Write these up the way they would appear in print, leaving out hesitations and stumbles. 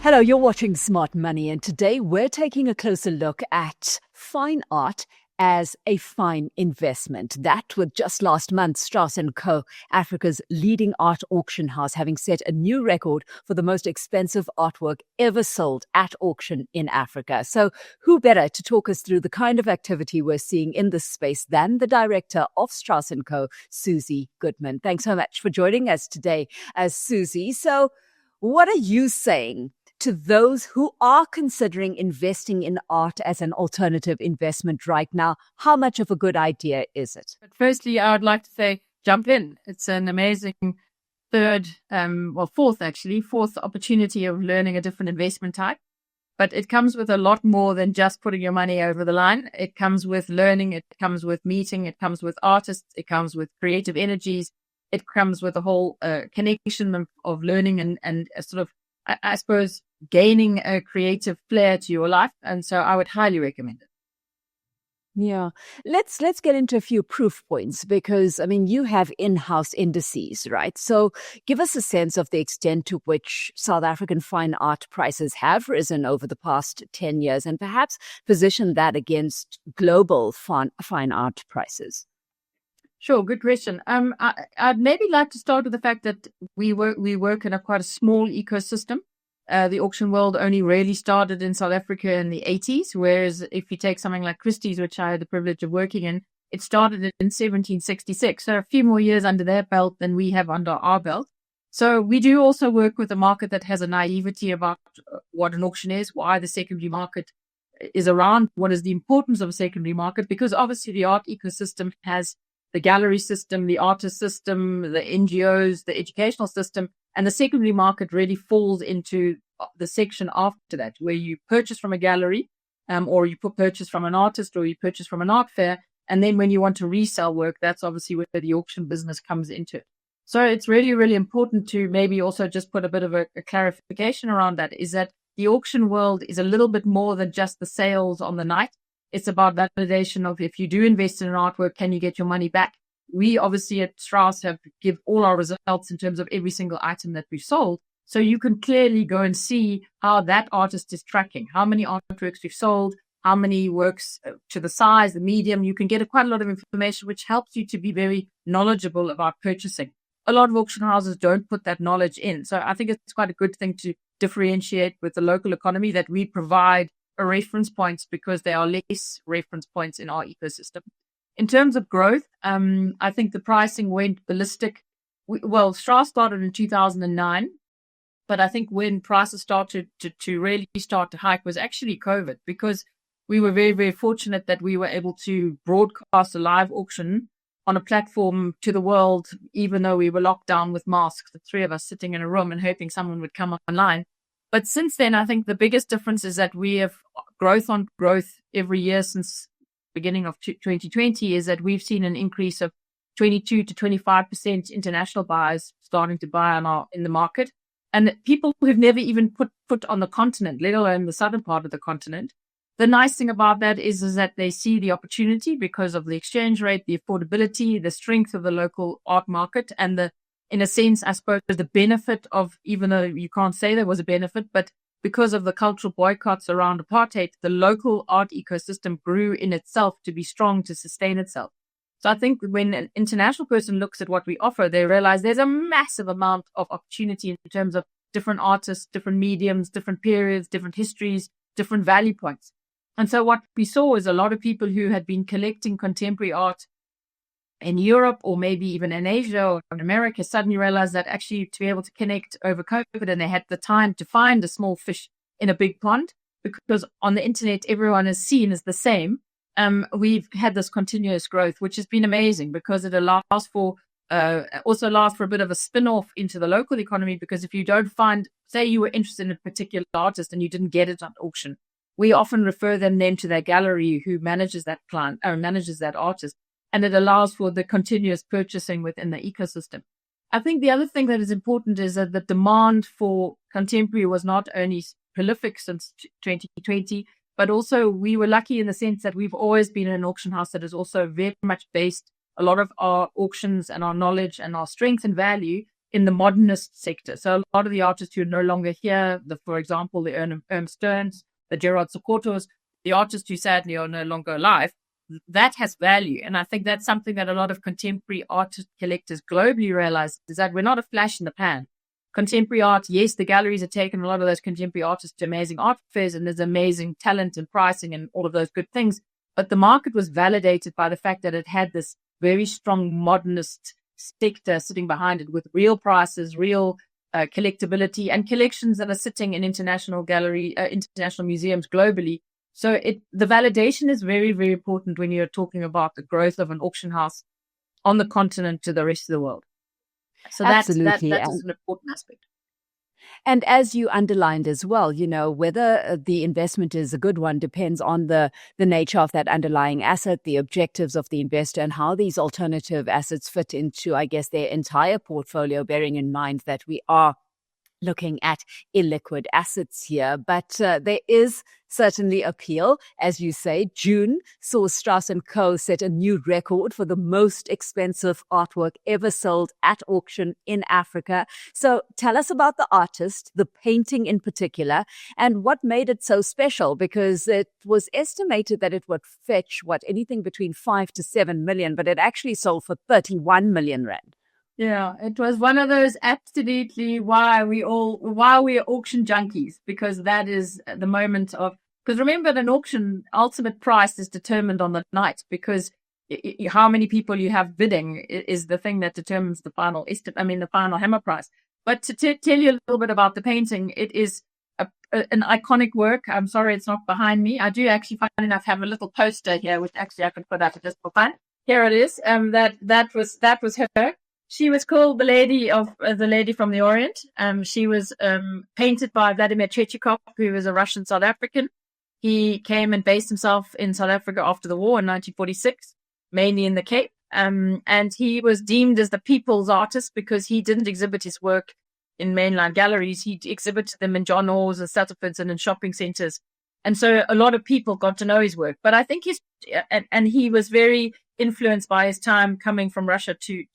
Hello, you're watching Smart Money, and today we're taking a closer look at fine art as a fine investment. That with just last month, Strauss Co, Africa's leading art auction house, having set a new record for the most expensive artwork ever sold at auction in Africa. So who better to talk us through the kind of activity we're seeing in this space than the director of Strauss Co, Susie Goodman. Thanks so much for joining us today, Susie. So what are you saying to those who are considering investing in art as an alternative investment right now? How much of a good idea is it? But firstly, I would like to say, jump in. It's an amazing fourth opportunity of learning a different investment type. But it comes with a lot more than just putting your money over the line. It comes with learning. It comes with meeting. It comes with artists. It comes with creative energies. It comes with a whole connection of learning and a sort of, I suppose, gaining a creative flair to your life. And so I would highly recommend it. Yeah. Let's get into a few proof points because, you have in-house indices, right? So give us a sense of the extent to which South African fine art prices have risen over the past 10 years and perhaps position that against global fine art prices. Sure, good question. I'd maybe like to start with the fact that we work in quite a small ecosystem. The auction world only really started in South Africa in the 80s, whereas if you take something like Christie's, which I had the privilege of working in, it started in 1766. So a few more years under their belt than we have under our belt. So we do also work with a market that has a naivety about what an auction is, why the secondary market is around, what is the importance of a secondary market, because obviously the art ecosystem has the gallery system, the artist system, the NGOs, the educational system, and the secondary market really falls into the section after that, where you purchase from a gallery, or you purchase from an artist, or you purchase from an art fair. And then when you want to resell work, that's obviously where the auction business comes into it. So it's really, really important to maybe also just put a bit of a clarification around that, is that the auction world is a little bit more than just the sales on the night. It's about validation of, if you do invest in an artwork, can you get your money back? We obviously at Strauss have give all our results in terms of every single item that we've sold. So you can clearly go and see how that artist is tracking, how many artworks we've sold, how many works to the size, the medium. You can get quite a lot of information, which helps you to be very knowledgeable about purchasing. A lot of auction houses don't put that knowledge in. So I think it's quite a good thing to differentiate with the local economy, that we provide a reference points because there are less reference points in our ecosystem. In terms of growth, I think the pricing went ballistic. Strauss started in 2009, but I think when prices started to really start to hike was actually COVID, because we were very, very fortunate that we were able to broadcast a live auction on a platform to the world, even though we were locked down with masks, the three of us sitting in a room and hoping someone would come online. But since then, I think the biggest difference is that we have growth on growth every year since beginning of 2020, is that we've seen an increase of 22 to 25% international buyers starting to buy in the market. And people who've never even put foot on the continent, let alone the southern part of the continent. The nice thing about that is that they see the opportunity because of the exchange rate, the affordability, the strength of the local art market, and in a sense, I suppose, the benefit of, even though you can't say there was a benefit, but because of the cultural boycotts around apartheid, the local art ecosystem grew in itself to be strong, to sustain itself. So I think when an international person looks at what we offer, they realize there's a massive amount of opportunity in terms of different artists, different mediums, different periods, different histories, different value points. And so what we saw is a lot of people who had been collecting contemporary art in Europe or maybe even in Asia or in America suddenly realized that actually to be able to connect over COVID, and they had the time to find a small fish in a big pond, because on the internet, everyone is seen as the same. We've had this continuous growth, which has been amazing because it allows for a bit of a spin-off into the local economy, because if you don't find, say you were interested in a particular artist and you didn't get it at auction, we often refer them then to their gallery who manages that client or manages that artist. And it allows for the continuous purchasing within the ecosystem. I think the other thing that is important is that the demand for contemporary was not only prolific since 2020, but also we were lucky in the sense that we've always been an auction house that is also very much based, a lot of our auctions and our knowledge and our strength and value in the modernist sector. So a lot of the artists who are no longer here, for example, the Ernst Stearns, the Gerard Sokotos, the artists who sadly are no longer alive, that has value. And I think that's something that a lot of contemporary art collectors globally realize, is that we're not a flash in the pan. Contemporary art, yes, the galleries have taken a lot of those contemporary artists to amazing art fairs, and there's amazing talent and pricing and all of those good things. But the market was validated by the fact that it had this very strong modernist sector sitting behind it, with real prices, real collectability, and collections that are sitting in international museums globally. So the validation is very, very important when you're talking about the growth of an auction house on the continent to the rest of the world. So Absolutely. that is an important aspect. And as you underlined as well, whether the investment is a good one depends on the nature of that underlying asset, the objectives of the investor, and how these alternative assets fit into, I guess, their entire portfolio, bearing in mind that we are looking at illiquid assets here. But there is certainly appeal. As you say, June saw Strauss Co. set a new record for the most expensive artwork ever sold at auction in Africa. So tell us about the artist, the painting in particular, and what made it so special, because it was estimated that it would fetch, anything between 5 to 7 million, but it actually sold for 31 million rand. Yeah, it was one of those absolutely why we're auction junkies, because that is the moment of, because remember, at an auction, ultimate price is determined on the night, because how many people you have bidding is the thing that determines the final the final hammer price. But to tell you a little bit about the painting, it is an iconic work. I'm sorry it's not behind me. I do actually, fun enough, have a little poster here, which actually I could put up just for fun. Here it is. That was her. She was called the Lady from the Orient. She was painted by Vladimir Tretyakov, who was a Russian South African. He came and based himself in South Africa after the war in 1946, mainly in the Cape. And he was deemed as the people's artist because he didn't exhibit his work in mainline galleries. He exhibited them in John Hawes and Sutherford's and in shopping centers. And so a lot of people got to know his work. But I think he was very influenced by his time coming from Russia to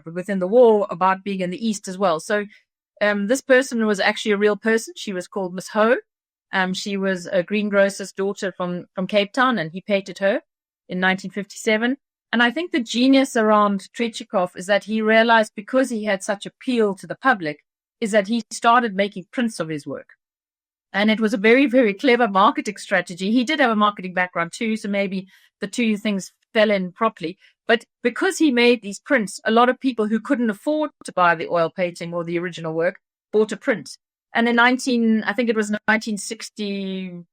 within the war, about being in the East as well. So this person was actually a real person. She was called Miss Ho. She was a greengrocer's daughter from Cape Town, and he painted her in 1957. And I think the genius around Tretyakov is that he realized, because he had such appeal to the public, is that he started making prints of his work. And it was a very, very clever marketing strategy. He did have a marketing background too, so maybe the two things fell in properly. But because he made these prints, a lot of people who couldn't afford to buy the oil painting or the original work bought a print. And in 1960,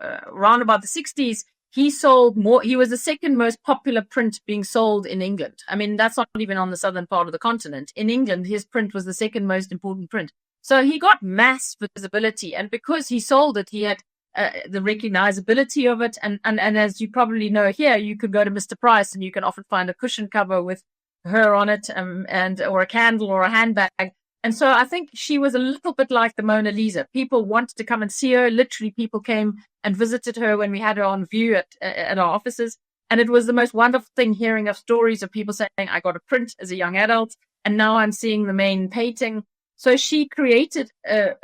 around about the 60s, he sold more. He was the second most popular print being sold in England. I mean, that's not even on the southern part of the continent. In England, his print was the second most important print. So he got mass visibility. And because he sold it, he had the recognizability of it. And as you probably know here, you could go to Mr. Price and you can often find a cushion cover with her on it, or a candle or a handbag. And so I think she was a little bit like the Mona Lisa. People wanted to come and see her. Literally, people came and visited her when we had her on view at our offices. And it was the most wonderful thing, hearing of stories of people saying, I got a print as a young adult, and now I'm seeing the main painting. So she created,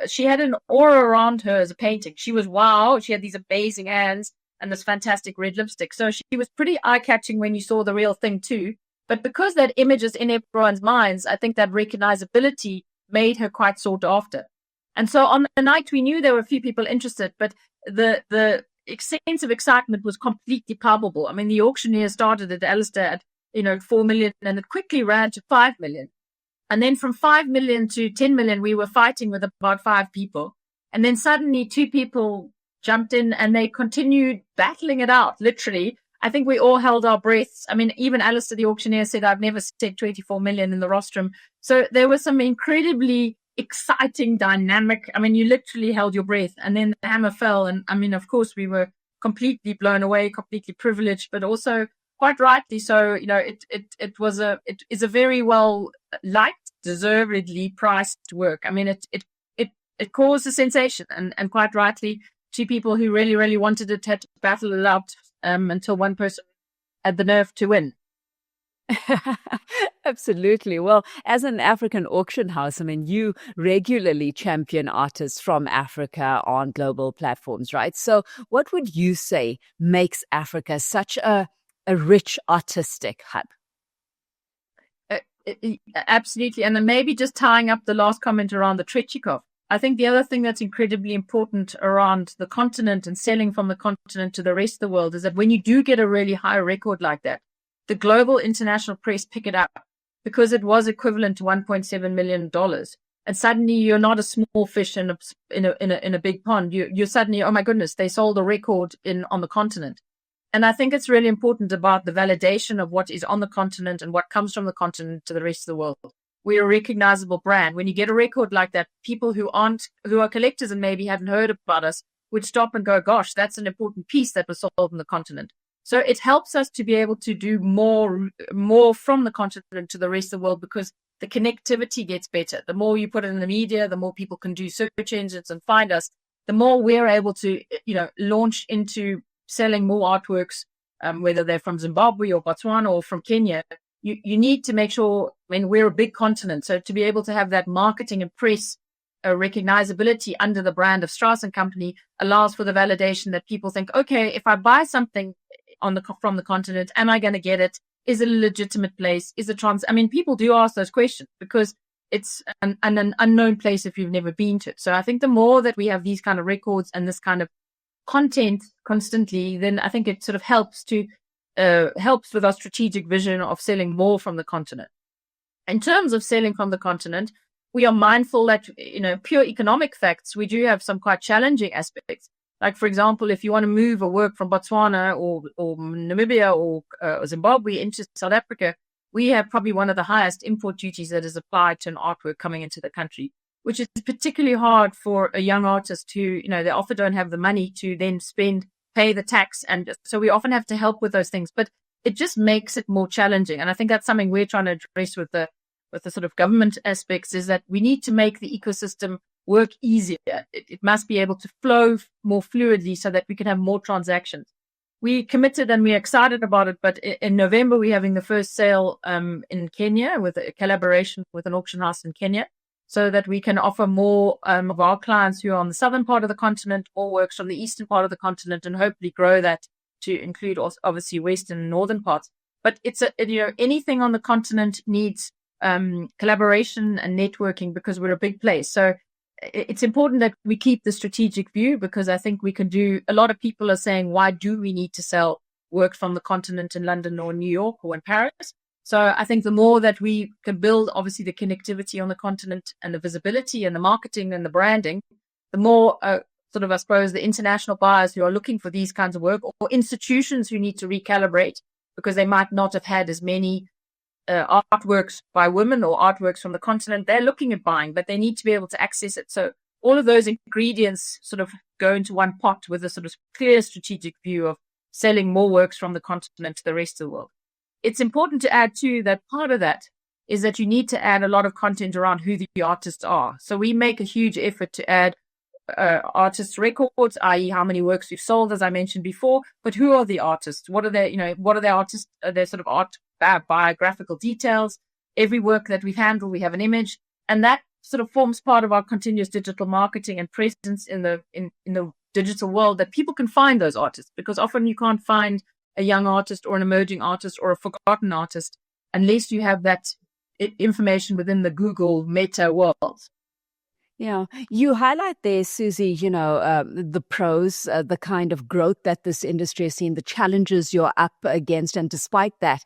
she had an aura around her as a painting. She was wow. She had these amazing hands and this fantastic red lipstick. So she was pretty eye-catching when you saw the real thing too. But because that image is in everyone's minds, I think that recognizability made her quite sought after. And so on the night, we knew there were a few people interested, but the sense of excitement was completely palpable. I mean, the auctioneer started at Alistair at 4 million, and it quickly ran to 5 million. And then from 5 million to 10 million, we were fighting with about 5 people. And then suddenly 2 people jumped in and they continued battling it out, literally. I think we all held our breaths. I mean, even Alistair, the auctioneer, said, I've never said 24 million in the rostrum. So there was some incredibly exciting dynamic. I mean, you literally held your breath, and then the hammer fell. And I mean, of course, we were completely blown away, completely privileged, but also quite rightly so. It is a very well liked, deservedly priced work. I mean, it caused a sensation, and quite rightly, 2 people who really, really wanted it had to battle it out until one person had the nerve to win. Absolutely. Well, as an African auction house, I mean, you regularly champion artists from Africa on global platforms, right? So, what would you say makes Africa such a rich artistic hub? Absolutely. And then maybe just tying up the last comment around the Tretyakov. I think the other thing that's incredibly important around the continent and selling from the continent to the rest of the world is that when you do get a really high record like that, the global international press pick it up because it was equivalent to $1.7 million. And suddenly you're not a small fish in a big pond. You're suddenly, oh my goodness, they sold a record on the continent. And I think it's really important about the validation of what is on the continent and what comes from the continent to the rest of the world. We're a recognizable brand. When you get a record like that, people who are collectors and maybe haven't heard about us would stop and go, gosh, that's an important piece that was sold on the continent. So it helps us to be able to do more from the continent to the rest of the world because the connectivity gets better. The more you put it in the media, the more people can do search engines and find us, the more we're able to, launch into selling more artworks, whether they're from Zimbabwe or Botswana or from Kenya. You need to make sure, we're a big continent, so to be able to have that marketing and press recognizability under the brand of Strauss & Company allows for the validation that people think, okay, if I buy something from the continent, am I going to get it? Is it a legitimate place? Is it people do ask those questions because it's an unknown place if you've never been to it. So I think the more that we have these kind of records and this kind of content constantly, then I think it sort of helps with our strategic vision of selling more from the continent. In terms of selling from the continent, we are mindful that, pure economic facts, we do have some quite challenging aspects. Like, for example, if you want to move a work from Botswana or Namibia or Zimbabwe into South Africa, we have probably one of the highest import duties that is applied to an artwork coming into the country, which is particularly hard for a young artist who, they often don't have the money to then pay the tax. And so we often have to help with those things, but it just makes it more challenging. And I think that's something we're trying to address with the sort of government aspects, is that we need to make the ecosystem work easier. It must be able to flow more fluidly so that we can have more transactions. We committed and we're excited about it, but in November, we're having the first sale in Kenya with a collaboration with an auction house in Kenya, so that we can offer more of our clients who are on the southern part of the continent or works from the eastern part of the continent, and hopefully grow that to include also obviously western and northern parts. But it's anything on the continent needs collaboration and networking because we're a big place. So it's important that we keep the strategic view, because I think we can do. A lot of people are saying, why do we need to sell work from the continent in London or New York or in Paris? So I think the more that we can build, obviously, the connectivity on the continent and the visibility and the marketing and the branding, the more I suppose, the international buyers who are looking for these kinds of work, or institutions who need to recalibrate because they might not have had as many artworks by women or artworks from the continent, they're looking at buying, but they need to be able to access it. So all of those ingredients sort of go into one pot with a sort of clear strategic view of selling more works from the continent to the rest of the world. It's important to add too that part of that is that you need to add a lot of content around who the artists are. So we make a huge effort to add artists' records, i.e. how many works we've sold, as I mentioned before, but who are the artists? What are their artists, their sort of art biographical details. Every work that we've handled, we have an image, and that sort of forms part of our continuous digital marketing and presence in the digital world, that people can find those artists, because often you can't find a young artist or an emerging artist or a forgotten artist unless you have that information within the Google meta world. Yeah, you highlight there, Susie, the pros, the kind of growth that this industry has seen, the challenges you're up against, and despite that,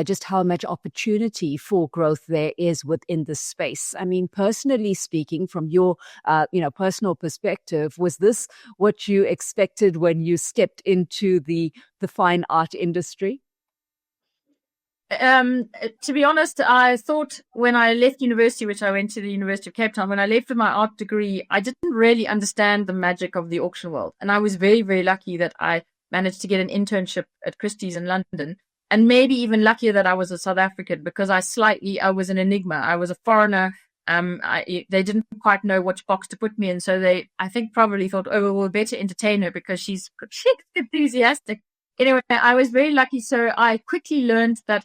just how much opportunity for growth there is within this space. I mean, personally speaking, from your, personal perspective, was this what you expected when you stepped into the fine art industry? To be honest, I thought when I left university, which I went to the University of Cape Town, when I left with my art degree, I didn't really understand the magic of the auction world. And I was very, very lucky that I managed to get an internship at Christie's in London, and maybe even luckier that I was a South African, because I was an enigma. I was a foreigner. They didn't quite know which box to put me in. So I think probably thought, oh, well, we'll better entertain her because she's enthusiastic. Anyway, I was very lucky. So I quickly learned that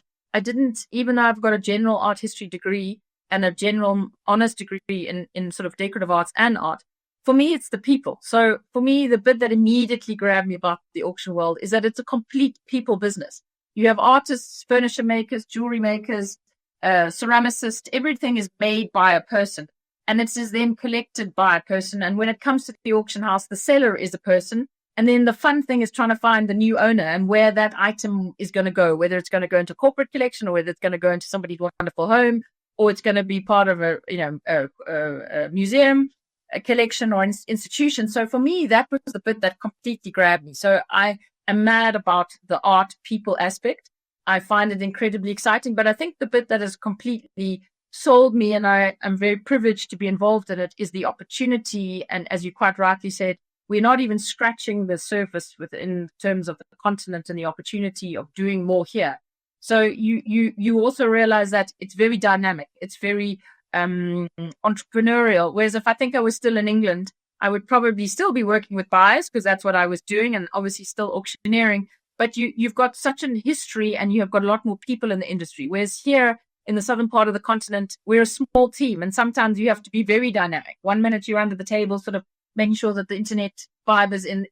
even though I've got a general art history degree and a general honors degree in sort of decorative arts and art, for me, it's the people. So for me, the bit that immediately grabbed me about the auction world is that it's a complete people business. You have artists, furniture makers, jewelry makers, ceramicists, everything is made by a person. And it is then collected by a person. And when it comes to the auction house, the seller is a person. And then the fun thing is trying to find the new owner and where that item is going to go, whether it's going to go into corporate collection or whether it's going to go into somebody's wonderful home, or it's going to be part of a museum, a collection or institution. So for me, that was the bit that completely grabbed me. So I am mad about the art people aspect. I find it incredibly exciting, but I think the bit that has completely sold me, and I am very privileged to be involved in it, is the opportunity. And as you quite rightly said, we're not even scratching the surface in terms of the continent and the opportunity of doing more here. So you also realize that it's very dynamic. It's very entrepreneurial. Whereas if I think I was still in England, I would probably still be working with buyers because that's what I was doing, and obviously still auctioneering. But you've got such a history and you have got a lot more people in the industry. Whereas here in the southern part of the continent, we're a small team, and sometimes you have to be very dynamic. 1 minute you're under the table, sort of making sure that the internet fibers in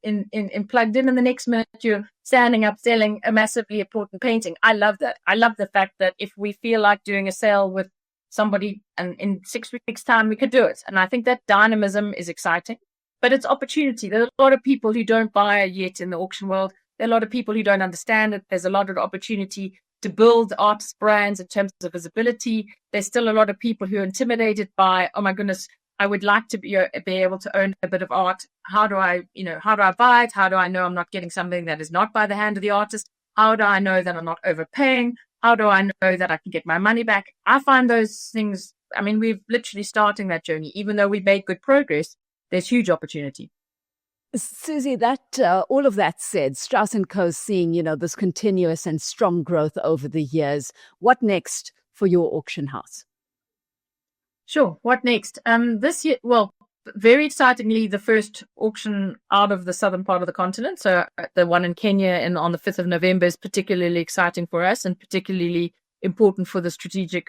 plugged in, and the next minute you're standing up selling a massively important painting. I love that. I love the fact that if we feel like doing a sale with somebody, and in 6 weeks' time we could do it. And I think that dynamism is exciting, but it's opportunity. There are a lot of people who don't buy yet in the auction world. There are a lot of people who don't understand it. There's a lot of opportunity to build artist brands in terms of visibility. There's still a lot of people who are intimidated by, oh my goodness, I would like to be able to own a bit of art. How do I buy it? How do I know I'm not getting something that is not by the hand of the artist? How do I know that I'm not overpaying? How do I know that I can get my money back? I find those things, I mean, we're literally starting that journey. Even though we've made good progress, there's huge opportunity. Susie, that all of that said, Strauss Co is seeing, this continuous and strong growth over the years. What next for your auction house? Sure. What next? This year, well, very excitingly, the first auction out of the southern part of the continent. So the one in Kenya and on the 5th of November is particularly exciting for us and particularly important for the strategic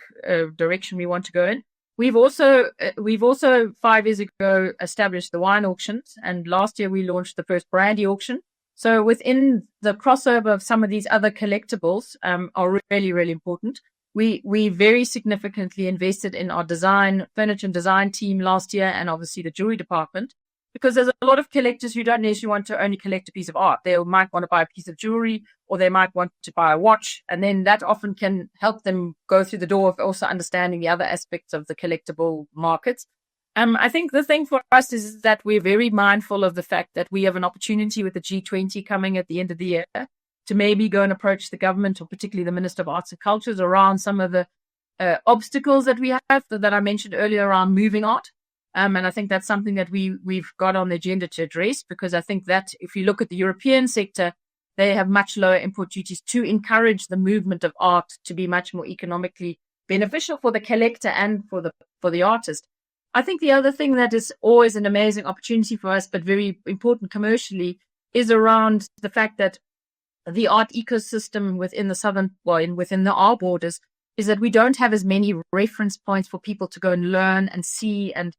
direction we want to go in. We've also 5 years ago established the wine auctions, and last year we launched the first brandy auction. So within the crossover of some of these other collectibles are really, really important. We very significantly invested in our furniture and design team last year, and obviously the jewelry department, because there's a lot of collectors who don't necessarily want to only collect a piece of art. They might want to buy a piece of jewelry, or they might want to buy a watch, and then that often can help them go through the door of also understanding the other aspects of the collectible markets. I think the thing for us is that we're very mindful of the fact that we have an opportunity with the G20 coming at the end of the year to maybe go and approach the government, or particularly the Minister of Arts and Cultures, around some of the obstacles that we have that I mentioned earlier around moving art. And I think that's something that we've got on the agenda to address, because I think that if you look at the European sector, they have much lower import duties to encourage the movement of art to be much more economically beneficial for the collector and for the artist. I think the other thing that is always an amazing opportunity for us, but very important commercially, is around the fact that the art ecosystem within our borders is that we don't have as many reference points for people to go and learn and see and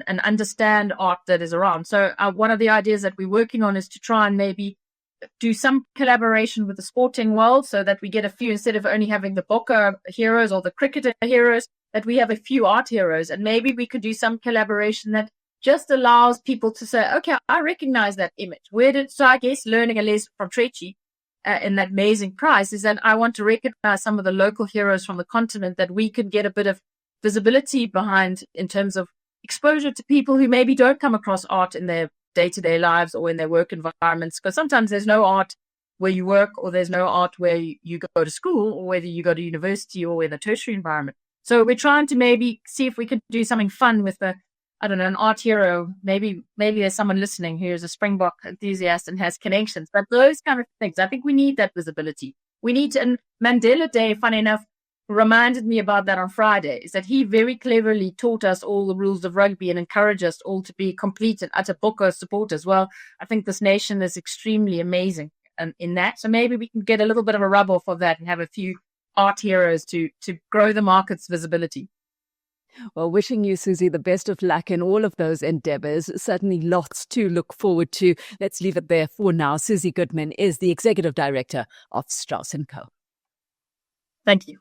understand art that is around. So one of the ideas that we're working on is to try and maybe do some collaboration with the sporting world, so that we get a few, instead of only having the Bokke heroes or the cricketer heroes, that we have a few art heroes. And maybe we could do some collaboration that just allows people to say, okay, I recognize that image. So I guess learning a lesson from Trecci in that amazing prize is that I want to recognize some of the local heroes from the continent that we can get a bit of visibility behind, in terms of exposure to people who maybe don't come across art in their day-to-day lives or in their work environments. Because sometimes there's no art where you work, or there's no art where you go to school, or whether you go to university or in a tertiary environment. So we're trying to maybe see if we can do something fun with an art hero. Maybe there's someone listening who is a Springbok enthusiast and has connections. But those kind of things, I think we need that visibility. We need to, and Mandela Day, funny enough, reminded me about that on Friday, is that he very cleverly taught us all the rules of rugby and encouraged us all to be complete and utter Bokke supporters. Well, I think this nation is extremely amazing in that. So maybe we can get a little bit of a rub off of that and have a few art heroes to grow the market's visibility. Well, wishing you, Susie, the best of luck in all of those endeavors. Certainly lots to look forward to. Let's leave it there for now. Susie Goodman is the Executive Director of Strauss Co. Thank you.